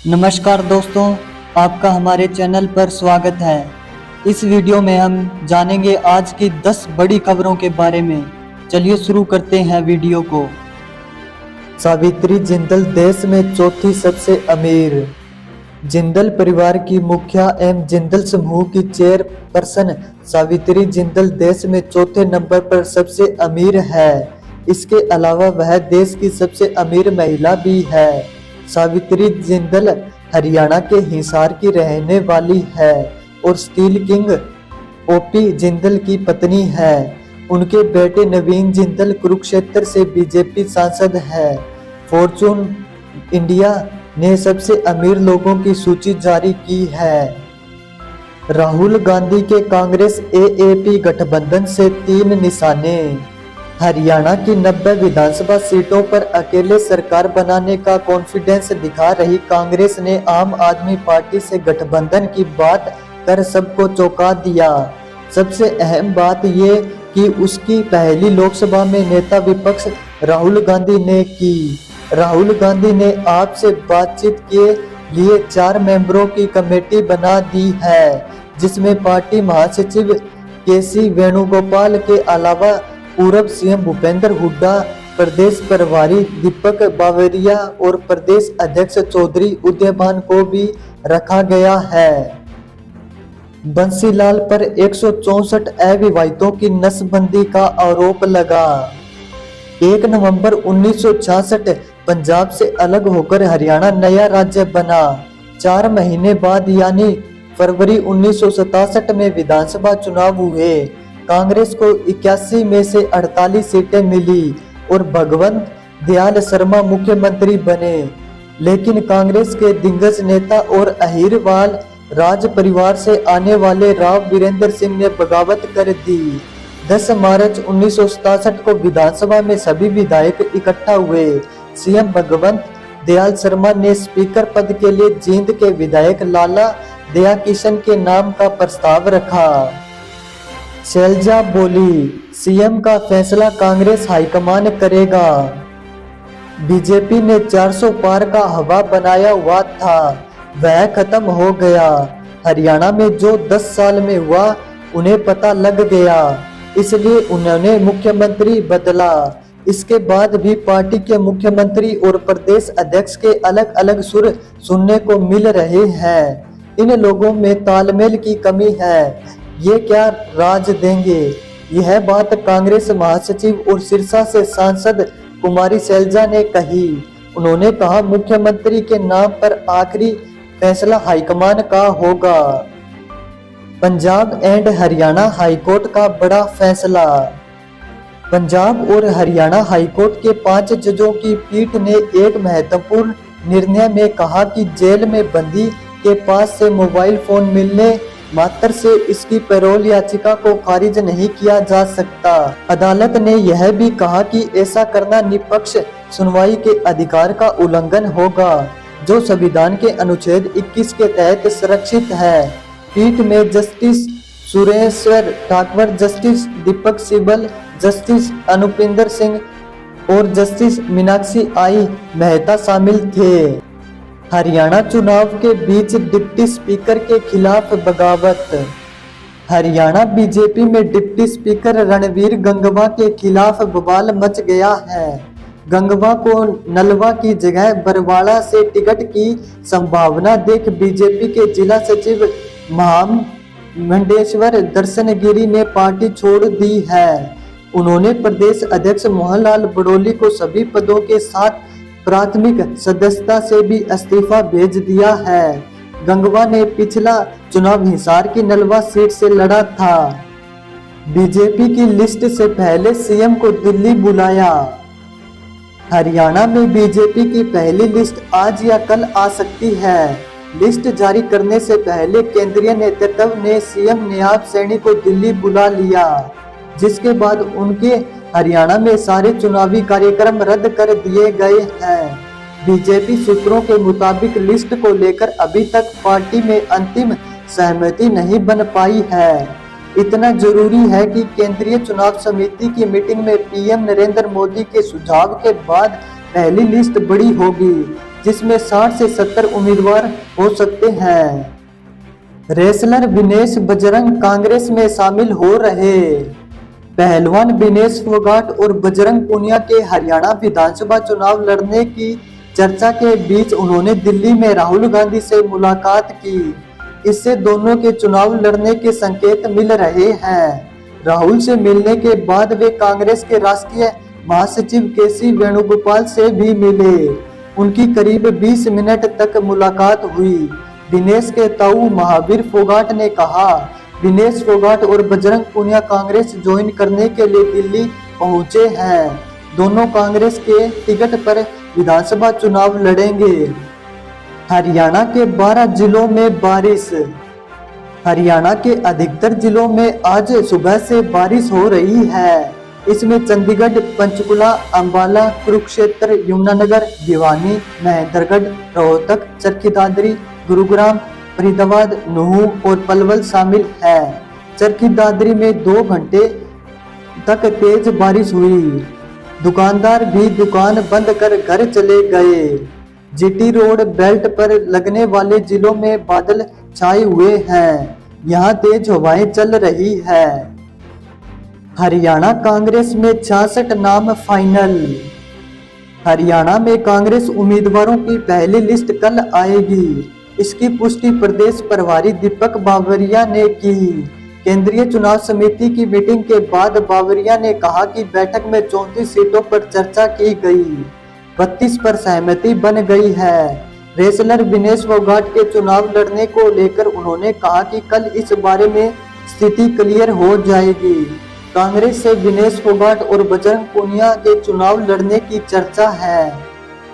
नमस्कार दोस्तों, आपका हमारे चैनल पर स्वागत है। इस वीडियो में हम जानेंगे आज की 10 बड़ी खबरों के बारे में। चलिए शुरू करते हैं वीडियो को। सावित्री जिंदल देश में चौथी सबसे अमीर। जिंदल परिवार की मुखिया एवं जिंदल समूह की चेयरपर्सन सावित्री जिंदल देश में चौथे नंबर पर सबसे अमीर है। इसके अलावा वह देश की सबसे अमीर महिला भी है। सावित्री जिंदल हरियाणा के हिसार की रहने वाली है और स्टील किंग ओपी जिंदल की पत्नी है। उनके बेटे नवीन जिंदल कुरुक्षेत्र से बीजेपी सांसद है। फॉर्चून इंडिया ने सबसे अमीर लोगों की सूची जारी की है। राहुल गांधी के कांग्रेस एएपी गठबंधन से 3 निशाने। हरियाणा की 90 विधानसभा सीटों पर अकेले सरकार बनाने का कॉन्फिडेंस दिखा रही कांग्रेस ने आम आदमी पार्टी से गठबंधन की बात कर सबको चौंका दिया। सबसे अहम बात ये कि उसकी पहली लोकसभा में नेता विपक्ष राहुल गांधी ने की। राहुल गांधी ने आपसे बातचीत के लिए 4 मेंबरों की कमेटी बना दी है, जिसमें पार्टी महासचिव केसी वेणुगोपाल के अलावा पूर्व सीएम भूपेंद्र हुड्डा, प्रदेश प्रभारी दीपक बावरिया और प्रदेश अध्यक्ष चौधरी उदयभान को भी रखा गया है। बंसीलाल पर 164 अविवाहितों की नसबंदी का आरोप लगा। 1 नवंबर 1966 पंजाब से अलग होकर हरियाणा नया राज्य बना। 4 महीने बाद यानी फरवरी 1967 में विधानसभा चुनाव हुए। कांग्रेस को 81 में से 48 सीटें मिली और भगवंत दयाल शर्मा मुख्यमंत्री बने, लेकिन कांग्रेस के दिग्गज नेता और अहिरवाल राज परिवार से आने वाले राव वीरेंद्र सिंह ने बगावत कर दी। 10 मार्च 1967 को विधानसभा में सभी विधायक इकट्ठा हुए। सीएम भगवंत दयाल शर्मा ने स्पीकर पद के लिए जींद के विधायक लाला दया किशन के नाम का प्रस्ताव रखा। शैलजा बोली, सीएम का फैसला कांग्रेस हाईकमान करेगा। बीजेपी ने 400 पार का हवा बनाया हुआ था, वह खत्म हो गया। हरियाणा में जो 10 साल में हुआ उन्हें पता लग गया, इसलिए उन्होंने मुख्यमंत्री बदला। इसके बाद भी पार्टी के मुख्यमंत्री और प्रदेश अध्यक्ष के अलग अलग सुर सुनने को मिल रहे हैं। इन लोगों में तालमेल की कमी है, ये क्या राज देंगे? यह बात कांग्रेस महासचिव और सिरसा से सांसद कुमारी शैलजा ने कही। उन्होंने कहा, मुख्यमंत्री के नाम पर आखिरी फैसला हाईकमान का होगा। पंजाब एंड हरियाणा हाईकोर्ट का बड़ा फैसला। पंजाब और हरियाणा हाईकोर्ट के 5 जजों की पीठ ने एक महत्वपूर्ण निर्णय में कहा कि जेल में बंदी के पास से मोबाइल फोन मिलने मात्र से इसकी पैरोल याचिका को खारिज नहीं किया जा सकता। अदालत ने यह भी कहा कि ऐसा करना निष्पक्ष सुनवाई के अधिकार का उल्लंघन होगा, जो संविधान के अनुच्छेद 21 के तहत सुरक्षित है। पीठ में जस्टिस सुरेश्वर ठाकुर, जस्टिस दीपक सिब्बल, जस्टिस अनुपिंदर सिंह और जस्टिस मीनाक्षी आई मेहता शामिल थे। हरियाणा चुनाव के बीच डिप्टी स्पीकर के खिलाफ बगावत। हरियाणा बीजेपी में डिप्टी स्पीकर रणवीर गंगवा के खिलाफ बवाल मच गया है। गंगवा को नलवा की जगह बरवाड़ा से टिकट की संभावना देख बीजेपी के जिला सचिव महामंडेश्वर दर्शनगिरी ने पार्टी छोड़ दी है। उन्होंने प्रदेश अध्यक्ष मोहनलाल बड़ोली को सभी पदों के साथ प्राथमिक सदस्यता से भी इस्तीफा भेज दिया है। गंगवा ने पिछला चुनाव हिसार की नलवा सीट से लड़ा था। बीजेपी की लिस्ट से पहले सीएम को दिल्ली बुलाया। हरियाणा में बीजेपी की पहली लिस्ट आज या कल आ सकती है। लिस्ट जारी करने से पहले केंद्रीय नेतृत्व ने सीएम नायब सैनी को दिल्ली बुला लिया, जिसके बाद उनके हरियाणा में सारे चुनावी कार्यक्रम रद्द कर दिए गए हैं। बीजेपी सूत्रों के मुताबिक लिस्ट को लेकर अभी तक पार्टी में अंतिम सहमति नहीं बन पाई है। इतना जरूरी है कि केंद्रीय चुनाव समिति की मीटिंग में पीएम नरेंद्र मोदी के सुझाव के बाद पहली लिस्ट बड़ी होगी। जिसमें 60 से 70 उम्मीदवार हो सकते हैं। रेसलर विनेश बजरंग कांग्रेस में शामिल हो रहे। पहलवान विनेश फोगाट और बजरंग पूनिया के हरियाणा विधानसभा चुनाव लड़ने की चर्चा के बीच उन्होंने दिल्ली में राहुल गांधी से मुलाकात की। इससे दोनों के चुनाव लड़ने के संकेत मिल रहे हैं। राहुल से मिलने के बाद वे कांग्रेस के राष्ट्रीय महासचिव केसी वेणुगोपाल से भी मिले। उनकी करीब 20 मिनट तक मुलाकात हुई। दिनेश के ताऊ महावीर फोगाट ने कहा, विनेश फोगाट और बजरंग पूनिया कांग्रेस ज्वाइन करने के लिए दिल्ली पहुंचे हैं। दोनों कांग्रेस के टिकट पर विधानसभा चुनाव लड़ेंगे। हरियाणा के 12 जिलों में बारिश। हरियाणा के अधिकतर जिलों में आज सुबह से बारिश हो रही है। इसमें चंडीगढ़, पंचकुला, अंबाला, कुरुक्षेत्र, यमुनानगर, भिवानी, महेंद्रगढ़, रोहतक, चरखी दादरी, गुरुग्राम, फरीदाबाद, नूंह और पलवल शामिल है। चरखी दादरी में 2 घंटे तक तेज बारिश हुई। दुकानदार भी दुकान बंद कर घर चले गए। जीटी रोड बेल्ट पर लगने वाले जिलों में बादल छाए हुए हैं। यहाँ तेज हवाएं चल रही है। हरियाणा कांग्रेस में 66 नाम फाइनल। हरियाणा में कांग्रेस उम्मीदवारों की पहली लिस्ट कल आएगी। इसकी पुष्टि प्रदेश प्रभारी दीपक बावरिया ने की। केंद्रीय चुनाव समिति की मीटिंग के बाद बावरिया ने कहा कि बैठक में 34 सीटों पर चर्चा की गई। 32 पर सहमति बन गई है। रेसलर विनेश फोगाट के चुनाव लड़ने को लेकर उन्होंने कहा कि कल इस बारे में स्थिति क्लियर हो जाएगी। कांग्रेस से विनेश फोगाट और बजरंग पूनिया के चुनाव लड़ने की चर्चा है।